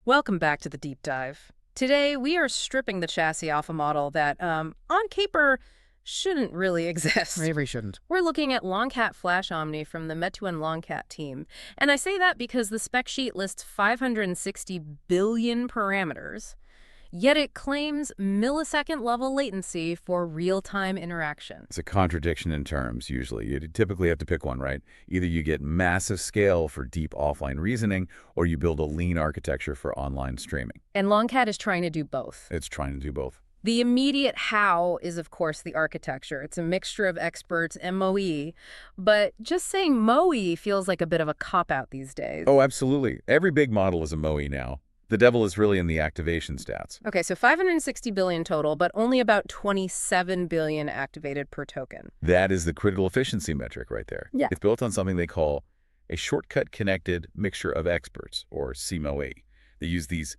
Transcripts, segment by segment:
Welcome back to the deep dive. Today, we are stripping the chassis off a model that, on paper, shouldn't really exist. Maybe shouldn't. We're looking at LongCat-Flash-Omni from the Meituan LongCat team. And I say that because the spec sheet lists 560 billion parameters, yet it claims millisecond-level latency for real-time interaction. It's a contradiction in terms, usually. You typically have to pick one, right? Either you get massive scale for deep offline reasoning, or you build a lean architecture for online streaming. And LongCat is trying to do both. It's trying to do both. The immediate how is, of course, the architecture. It's a mixture of experts and MOE, but just saying MOE feels like a bit of a cop-out these days. Oh, absolutely. Every big model is a MOE now. The devil is really in the activation stats. Okay, so 560 billion total, but only about 27 billion activated per token. That is the critical efficiency metric right there. Yeah. It's built on something they call a shortcut-connected mixture of experts, or CMOE. They use these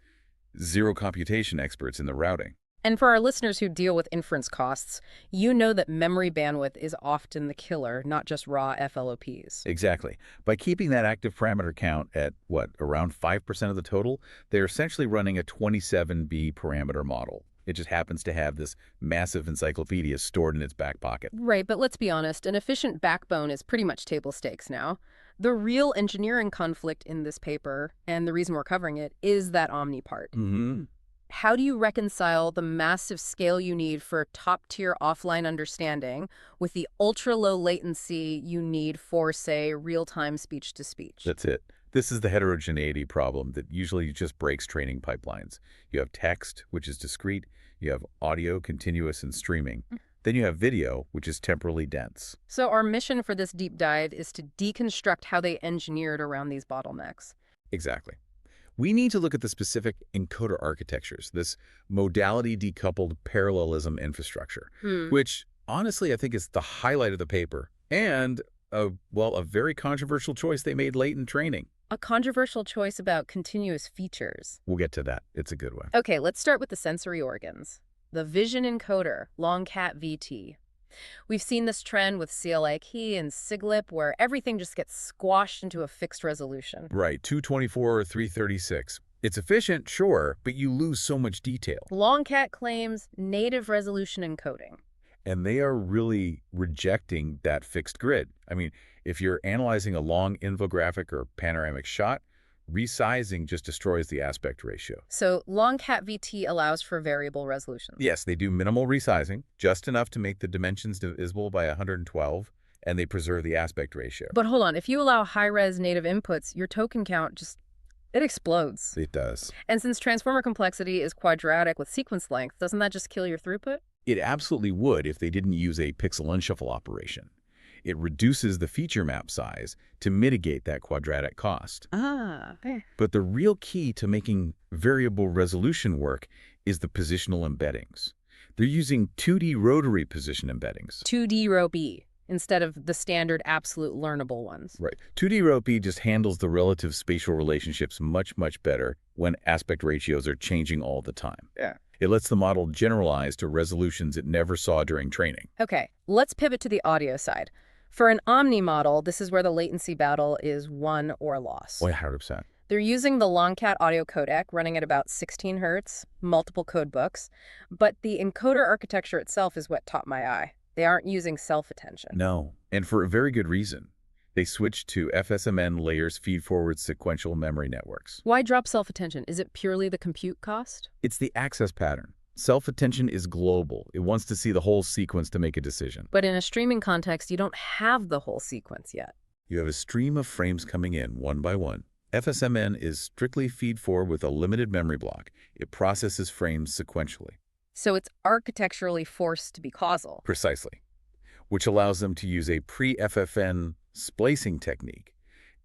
zero computation experts in the routing. And for our listeners who deal with inference costs, you know that memory bandwidth is often the killer, not just raw FLOPs. Exactly. By keeping that active parameter count at, around 5% of the total, they're essentially running a 27B parameter model. It just happens to have this massive encyclopedia stored in its back pocket. Right, but let's be honest, an efficient backbone is pretty much table stakes now. The real engineering conflict in this paper, and the reason we're covering it, is that Omni part. Mm-hmm. How do you reconcile the massive scale you need for top-tier offline understanding with the ultra-low latency you need for, say, real-time speech-to-speech? That's it. This is the heterogeneity problem that usually just breaks training pipelines. You have text, which is discrete. You have audio, continuous, and streaming. Then you have video, which is temporally dense. So our mission for this deep dive is to deconstruct how they engineered around these bottlenecks. Exactly. We need to look at the specific encoder architectures, this modality-decoupled parallelism infrastructure, which honestly I think is the highlight of the paper and, a very controversial choice they made late in training. A controversial choice about continuous features. We'll get to that. It's a good one. Okay, let's start with the sensory organs. The vision encoder, LongCat-VT. We've seen this trend with CLA Key and SIGLIP where everything just gets squashed into a fixed resolution. Right, 224 or 336. It's efficient, sure, but you lose so much detail. LongCat claims native resolution encoding. And they are really rejecting that fixed grid. I mean, if you're analyzing a long infographic or panoramic shot, resizing just destroys the aspect ratio. So LongCat-VT allows for variable resolutions. Yes, they do minimal resizing, just enough to make the dimensions divisible by 112, and they preserve the aspect ratio. But hold on, if you allow high-res native inputs, your token count it explodes. It does. And since transformer complexity is quadratic with sequence length, doesn't that just kill your throughput? It absolutely would if they didn't use a pixel unshuffle operation. It reduces the feature map size to mitigate that quadratic cost. Okay. But the real key to making variable resolution work is the positional embeddings. They're using 2D rotary position embeddings. 2D row B instead of the standard absolute learnable ones. Right. 2D row B just handles the relative spatial relationships much, much better when aspect ratios are changing all the time. Yeah. It lets the model generalize to resolutions it never saw during training. Okay, let's pivot to the audio side. For an Omni model, this is where the latency battle is won or lost. 100%. They're using the LongCat audio codec running at about 16 hertz, multiple code books, but the encoder architecture itself is what caught my eye. They aren't using self-attention. No, and for a very good reason. They switched to FSMN layers feed-forward sequential memory networks. Why drop self-attention? Is it purely the compute cost? It's the access pattern. Self-attention is global. It wants to see the whole sequence to make a decision. But in a streaming context, you don't have the whole sequence yet. You have a stream of frames coming in one by one. FSMN is strictly feed-forward with a limited memory block. It processes frames sequentially. So it's architecturally forced to be causal. Precisely. Which allows them to use a pre-FFN splicing technique,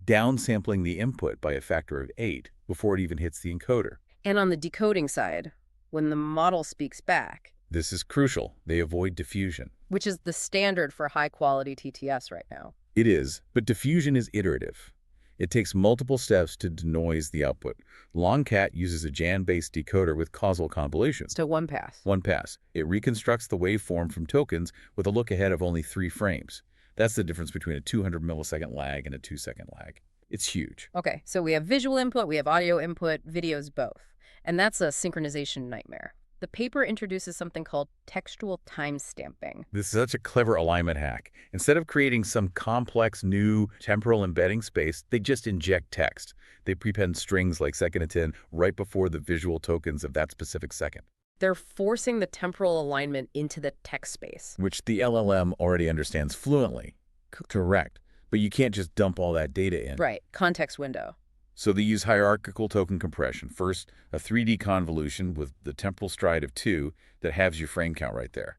downsampling the input by a factor of 8 before it even hits the encoder. And on the decoding side, when the model speaks back, this is crucial. They avoid diffusion. Which is the standard for high-quality TTS right now. It is, but diffusion is iterative. It takes multiple steps to denoise the output. LongCat uses a JAN-based decoder with causal convolution. So one pass. One pass. It reconstructs the waveform from tokens with a look ahead of only 3 frames. That's the difference between a 200 millisecond lag and a 2-second lag. It's huge. Okay, so we have visual input, we have audio input, videos both. And that's a synchronization nightmare. The paper introduces something called textual timestamping. This is such a clever alignment hack. Instead of creating some complex new temporal embedding space, they just inject text. They prepend strings like second to 10 right before the visual tokens of that specific second. They're forcing the temporal alignment into the text space. Which the LLM already understands fluently. Correct. But you can't just dump all that data in. Right, context window. So they use hierarchical token compression. First, a 3D convolution with the temporal stride of 2 that halves your frame count right there.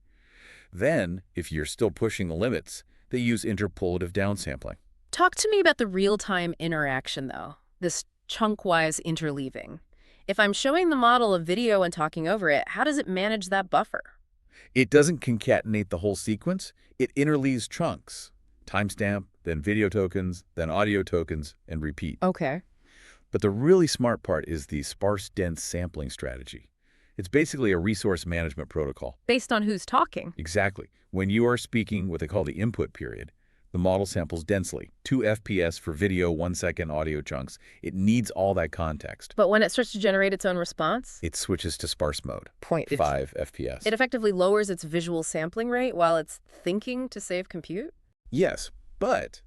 Then, if you're still pushing the limits, they use interpolative downsampling. Talk to me about the real-time interaction, though, this chunk-wise interleaving. If I'm showing the model a video and talking over it, how does it manage that buffer? It doesn't concatenate the whole sequence. It interleaves chunks. Timestamp, then video tokens, then audio tokens, and repeat. Okay. But the really smart part is the sparse dense sampling strategy. It's basically a resource management protocol. Based on who's talking. Exactly. When you are speaking what they call the input period, the model samples densely, 2 FPS for video, 1 second audio chunks. It needs all that context. But when it starts to generate its own response? It switches to sparse mode, 5 FPS. It effectively lowers its visual sampling rate while it's thinking to save compute? Yes, but,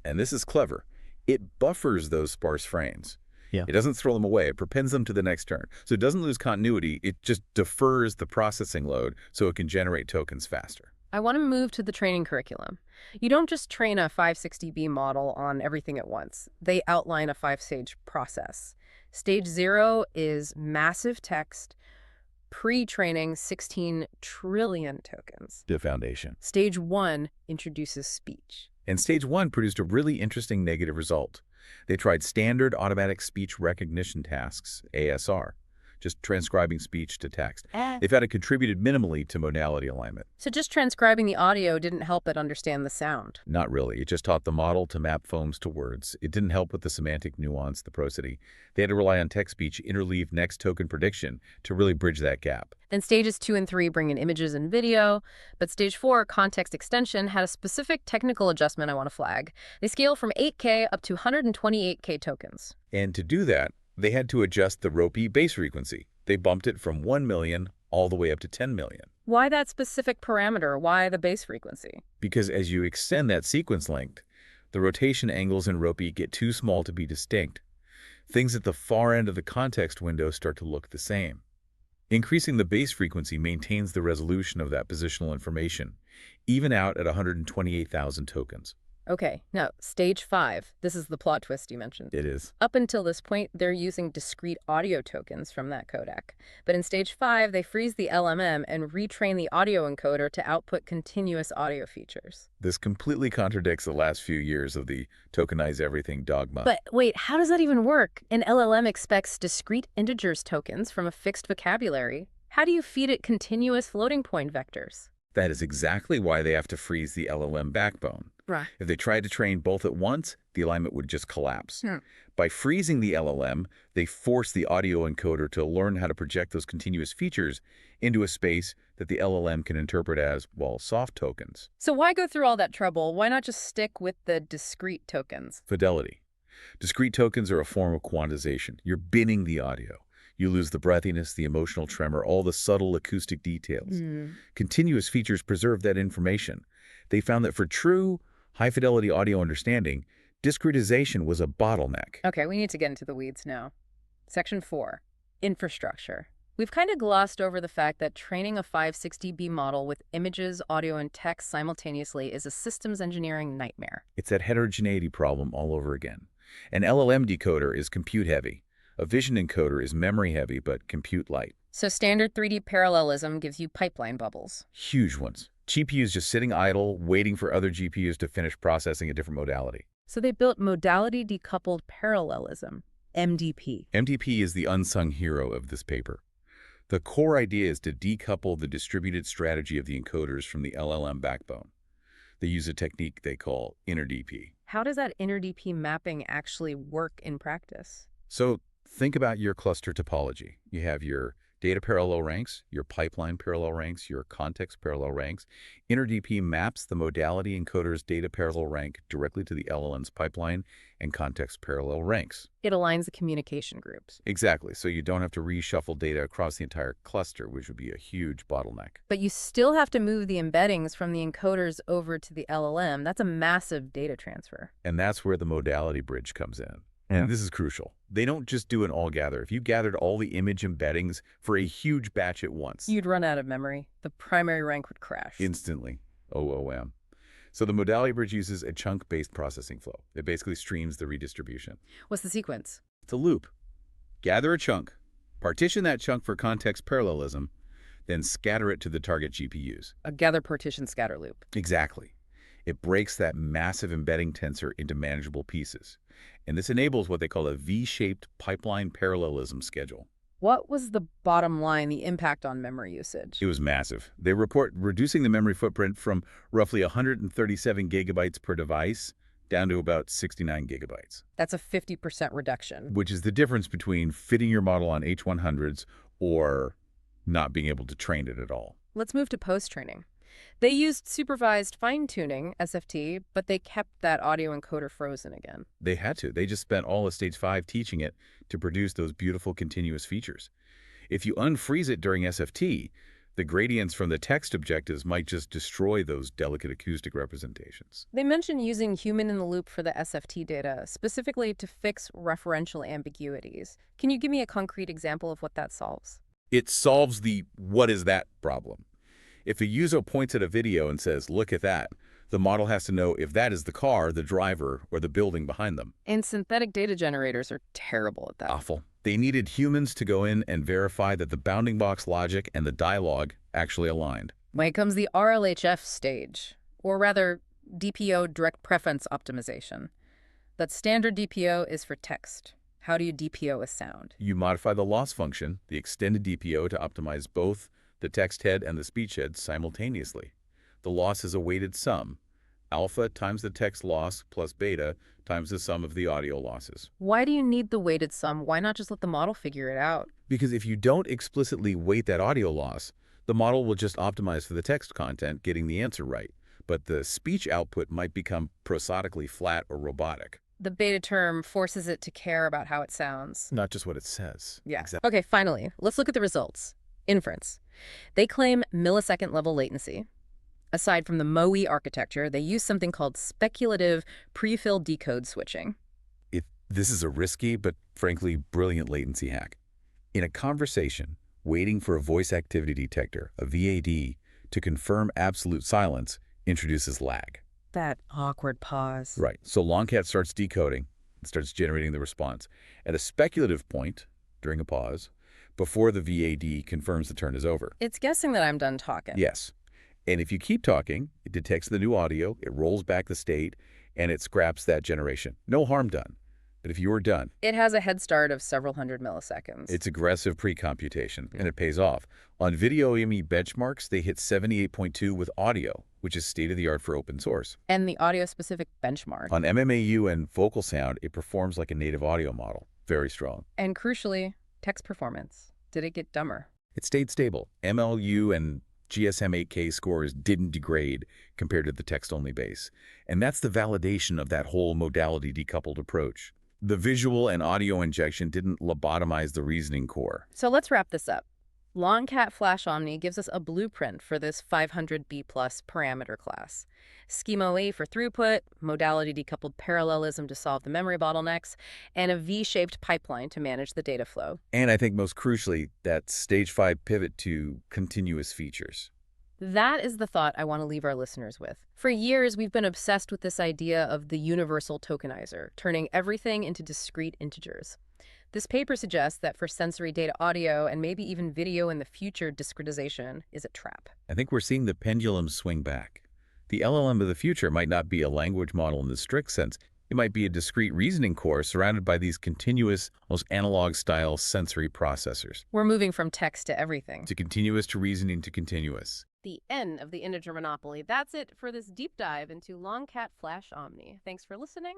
and this is clever, it buffers those sparse frames. Yeah. It doesn't throw them away. It prepends them to the next turn. So it doesn't lose continuity. It just defers the processing load so it can generate tokens faster. I want to move to the training curriculum. You don't just train a 560B model on everything at once. They outline a 5-stage process. Stage 0 is massive text, pre-training 16 trillion tokens. The foundation. Stage 1 introduces speech. And stage 1 produced a really interesting negative result. They tried standard automatic speech recognition tasks, ASR, just transcribing speech to text. They found it contributed minimally to modality alignment. So just transcribing the audio didn't help it understand the sound? Not really. It just taught the model to map phonemes to words. It didn't help with the semantic nuance, the prosody. They had to rely on text-speech interleave next token prediction to really bridge that gap. Then stages 2 and 3 bring in images and video, but stage 4, context extension, had a specific technical adjustment I want to flag. They scale from 8K up to 128K tokens. And to do that, they had to adjust the ropey base frequency. They bumped it from 1 million all the way up to 10 million. Why that specific parameter? Why the base frequency? Because as you extend that sequence length, the rotation angles in ropey get too small to be distinct. Things at the far end of the context window start to look the same. Increasing the base frequency maintains the resolution of that positional information, even out at 128,000 tokens. Okay, now, stage 5. This is the plot twist you mentioned. It is. Up until this point, they're using discrete audio tokens from that codec. But in stage 5, they freeze the LMM and retrain the audio encoder to output continuous audio features. This completely contradicts the last few years of the tokenize everything dogma. But wait, how does that even work? An LLM expects discrete integers tokens from a fixed vocabulary. How do you feed it continuous floating point vectors? That is exactly why they have to freeze the LLM backbone. Right. If they tried to train both at once, the alignment would just collapse. By freezing the LLM, they force the audio encoder to learn how to project those continuous features into a space that the LLM can interpret as, well, soft tokens. So why go through all that trouble? Why not just stick with the discrete tokens? Fidelity. Discrete tokens are a form of quantization. You're binning the audio. You lose the breathiness, the emotional tremor, all the subtle acoustic details. Continuous features preserve that information. They found that for true, high-fidelity audio understanding, discretization was a bottleneck. Okay, we need to get into the weeds now. Section 4, infrastructure. We've kind of glossed over the fact that training a 560B model with images, audio, and text simultaneously is a systems engineering nightmare. It's that heterogeneity problem all over again. An LLM decoder is compute-heavy. A vision encoder is memory-heavy but compute-light. So standard 3D parallelism gives you pipeline bubbles. Huge ones. GPUs just sitting idle, waiting for other GPUs to finish processing a different modality. So they built modality decoupled parallelism, MDP. MDP is the unsung hero of this paper. The core idea is to decouple the distributed strategy of the encoders from the LLM backbone. They use a technique they call InterDP. How does that InterDP mapping actually work in practice? So think about your cluster topology. You have your Data parallel ranks, your pipeline parallel ranks, your context parallel ranks. InterDP maps the modality encoder's data parallel rank directly to the LLM's pipeline and context parallel ranks. It aligns the communication groups. Exactly, so you don't have to reshuffle data across the entire cluster, which would be a huge bottleneck. But you still have to move the embeddings from the encoders over to the LLM. That's a massive data transfer. And that's where the modality bridge comes in. And this is crucial. They don't just do an all gather. If you gathered all the image embeddings for a huge batch at once, You'd run out of memory. The primary rank would crash. instantly, OOM. So the modality bridge uses a chunk-based processing flow. It basically streams the redistribution. What's the sequence? It's a loop. Gather a chunk, partition that chunk for context parallelism, then scatter it to the target GPUs. A gather partition scatter loop. Exactly. It breaks that massive embedding tensor into manageable pieces. And this enables what they call a V-shaped pipeline parallelism schedule. What was the bottom line, the impact on memory usage? It was massive. They report reducing the memory footprint from roughly 137 gigabytes per device down to about 69 gigabytes. That's a 50% reduction. Which is the difference between fitting your model on H100s or not being able to train it at all. Let's move to post-training. They used supervised fine-tuning, SFT, but they kept that audio encoder frozen again. They had to. They just spent all of stage 5 teaching it to produce those beautiful continuous features. If you unfreeze it during SFT, the gradients from the text objectives might just destroy those delicate acoustic representations. They mentioned using human-in-the-loop for the SFT data, specifically to fix referential ambiguities. Can you give me a concrete example of what that solves? It solves the what is that problem. If a user points at a video and says, look at that, the model has to know if that is the car, the driver, or the building behind them. And synthetic data generators are terrible at that. Awful. They needed humans to go in and verify that the bounding box logic and the dialogue actually aligned. When it comes the RLHF stage, or rather DPO, direct preference optimization. That standard DPO is for text. How do you DPO a sound? You modify the loss function, the extended DPO, to optimize both the text head and the speech head simultaneously. The loss is a weighted sum. Alpha times the text loss plus beta times the sum of the audio losses. Why do you need the weighted sum? Why not just let the model figure it out? Because if you don't explicitly weight that audio loss, the model will just optimize for the text content, getting the answer right. But the speech output might become prosodically flat or robotic. The beta term forces it to care about how it sounds. Not just what it says. Yeah. Exactly. Okay, finally, let's look at the results. Inference. They claim millisecond level latency. Aside from the MOE architecture, they use something called speculative prefill decode switching. This is a risky but frankly brilliant latency hack. In a conversation, waiting for a voice activity detector, a VAD, to confirm absolute silence introduces lag. That awkward pause. Right. So LongCat starts decoding and starts generating the response. At a speculative point, during a pause, before the VAD confirms the turn is over. It's guessing that I'm done talking. Yes. And if you keep talking, it detects the new audio, it rolls back the state, and it scraps that generation. No harm done. But if you were done, It has a head start of several hundred milliseconds. it's aggressive pre-computation, and it pays off. On video AME benchmarks, they hit 78.2 with audio, which is state-of-the-art for open source. And the audio-specific benchmark. On MMAU and vocal sound, it performs like a native audio model. Very strong. And crucially, text performance. Did it get dumber? It stayed stable. MLU and GSM 8K scores didn't degrade compared to the text-only base. And that's the validation of that whole modality decoupled approach. The visual and audio injection didn't lobotomize the reasoning core. So let's wrap this up. LongCat-Flash-Omni gives us a blueprint for this 500B+ parameter class. Schema A for throughput, modality decoupled parallelism to solve the memory bottlenecks, and a V-shaped pipeline to manage the data flow. And I think most crucially, that stage 5 pivot to continuous features. That is the thought I want to leave our listeners with. For years, we've been obsessed with this idea of the universal tokenizer, turning everything into discrete integers. This paper suggests that for sensory data audio and maybe even video in the future, discretization is a trap. I think we're seeing the pendulum swing back. The LLM of the future might not be a language model in the strict sense. It might be a discrete reasoning core surrounded by these continuous, almost analog-style sensory processors. We're moving from text to everything. To continuous to reasoning to continuous. The end of the integer monopoly. That's it for this deep dive into LongCat-Flash-Omni. Thanks for listening.